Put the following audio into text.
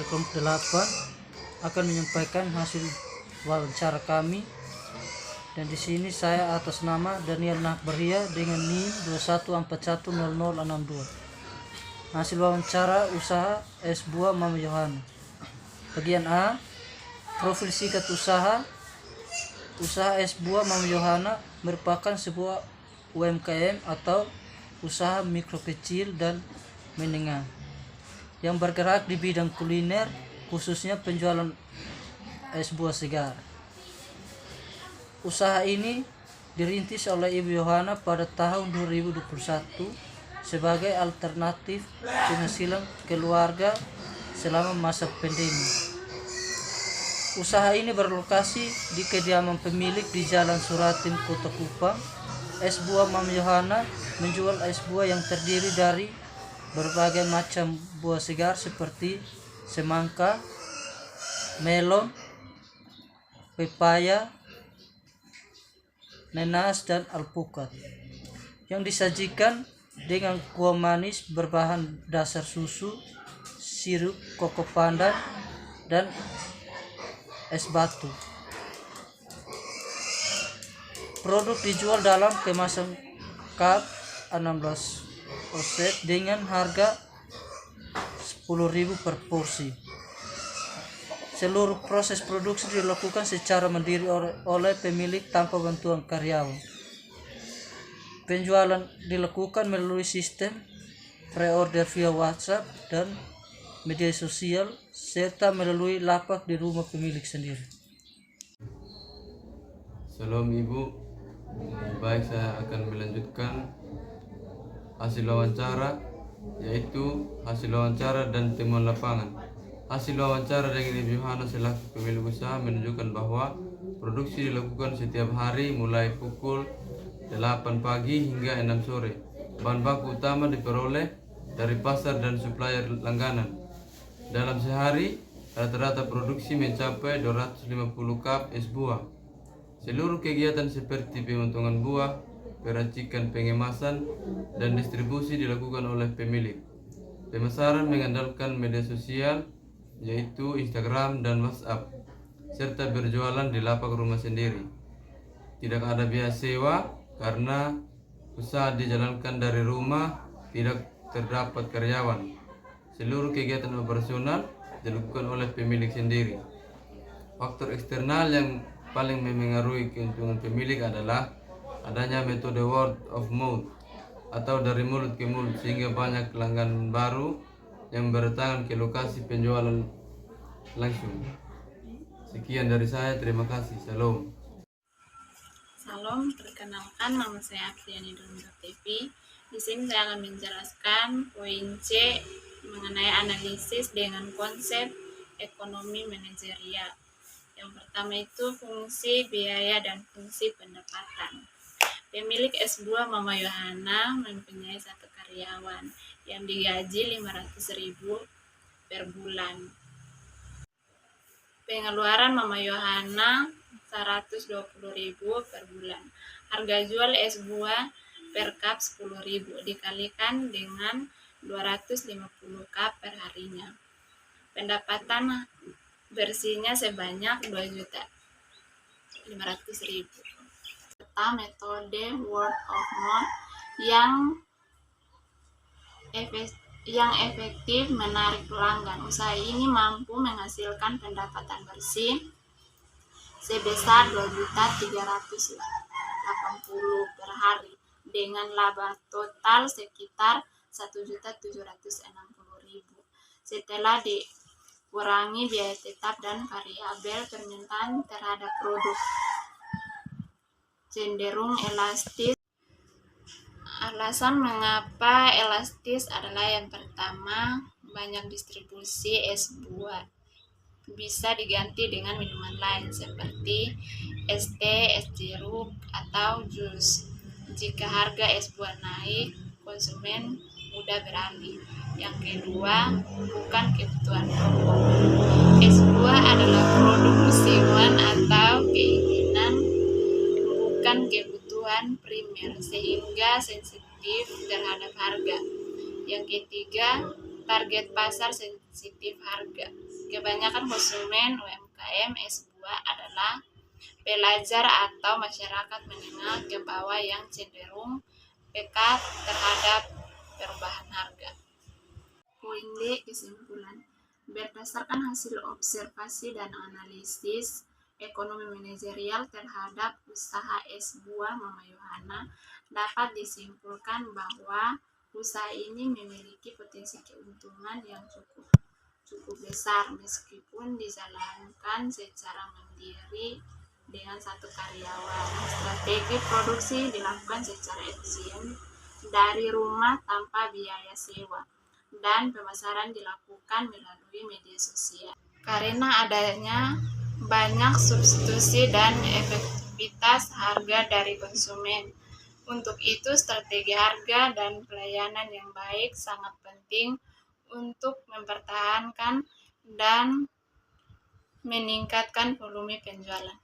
dari kelompok 8 akan menyampaikan hasil wawancara kami. Dan di sini saya atas nama Daniel Nahbaria dengan NIM 21410062. Hasil wawancara usaha es buah Mama Yohana. Bagian A, profil singkat usaha. Usaha es buah Mama Yohana merupakan sebuah UMKM atau usaha mikro kecil dan menengah yang bergerak di bidang kuliner, khususnya penjualan es buah segar. Usaha ini dirintis oleh Ibu Yohana pada tahun 2021 sebagai alternatif penghasilan keluarga selama masa pandemi. Usaha ini berlokasi di kediaman pemilik di Jalan Suratin, Kota Kupang. Es buah Mama Yohana menjual es buah yang terdiri dari berbagai macam buah segar seperti semangka, melon, pepaya, nanas, dan alpukat yang disajikan dengan kuah manis berbahan dasar susu, sirup koko pandan, dan es batu. Produk dijual dalam kemasan cup 16 oset dengan harga 10.000 per porsi. Seluruh proses produksi dilakukan secara mandiri oleh pemilik tanpa bantuan karyawan. Penjualan dilakukan melalui sistem pre-order via WhatsApp dan media sosial serta melalui lapak di rumah pemilik sendiri. Salam Ibu, baik saya akan melanjutkan hasil wawancara, yaitu hasil wawancara dan temuan lapangan. Hasil wawancara dengan Ibu Yohana selaku pemilik usaha menunjukkan bahwa produksi dilakukan setiap hari mulai pukul 8 pagi hingga 6 sore. Bahan baku utama diperoleh dari pasar dan supplier langganan. Dalam sehari, rata-rata produksi mencapai 250 cup es buah. Seluruh kegiatan seperti pemotongan buah, peracikan, pengemasan, dan distribusi dilakukan oleh pemilik. Pemasaran mengandalkan media sosial, yaitu Instagram dan WhatsApp, serta berjualan di lapak rumah sendiri. Tidak ada biaya sewa karena usaha dijalankan dari rumah, tidak terdapat karyawan. Seluruh kegiatan operasional dilakukan oleh pemilik sendiri. Faktor eksternal yang paling memengaruhi keuntungan pemilik adalah adanya metode word of mouth atau dari mulut ke mulut, sehingga banyak pelanggan baru yang berdatangan ke lokasi penjualan langsung. Sekian dari saya, terima kasih. Salam. Salam, perkenalkan nama saya Apriani Domingo TV. Di sini saya akan menjelaskan poin C mengenai analisis dengan konsep ekonomi manajerial. Yang pertama itu fungsi biaya dan fungsi pendapatan. Pemilik es buah Mama Yohana mempunyai satu karyawan yang digaji 500.000 per bulan. Pengeluaran Mama Yohana 120.000 per bulan. Harga jual es buah per cup 10.000 dikalikan dengan 250 cup per harinya. Pendapatan bersihnya sebanyak 2.500.000. Serta metode word of mouth yang efektif menarik pelanggan. Usaha ini mampu menghasilkan pendapatan bersih sebesar 2.380.000 per hari dengan laba total sekitar 1.760.000 setelah dikurangi biaya tetap dan variabel. Permintaan terhadap produk cenderung elastis. Alasan mengapa elastis adalah yang pertama, banyak distribusi es buah bisa diganti dengan minuman lain seperti es teh, es jeruk, atau jus. Jika harga es buah naik, konsumen mudah beralih. Yang kedua, bukan kebutuhan pokok. Es buah adalah produk musiman atau keinginan, bukan kebutuhan primer, sehingga sensitif terhadap harga. Yang ketiga, target pasar sensitif harga. Kebanyakan konsumen UMKM S2 adalah pelajar atau masyarakat menengah ke bawah yang cenderung peka terhadap perubahan harga. Poin D, kesimpulan. Berdasarkan hasil observasi dan analisis ekonomi manajerial terhadap usaha S2 Mama Yohana, dapat disimpulkan bahwa usaha ini memiliki potensi keuntungan yang cukup besar meskipun dijalankan secara mandiri dengan satu karyawan. Strategi produksi dilakukan secara efisien dari rumah tanpa biaya sewa, dan pemasaran dilakukan melalui media sosial. Karena adanya banyak substitusi dan efektivitas harga dari konsumen. Untuk itu, strategi harga dan pelayanan yang baik sangat penting untuk mempertahankan dan meningkatkan volume penjualan.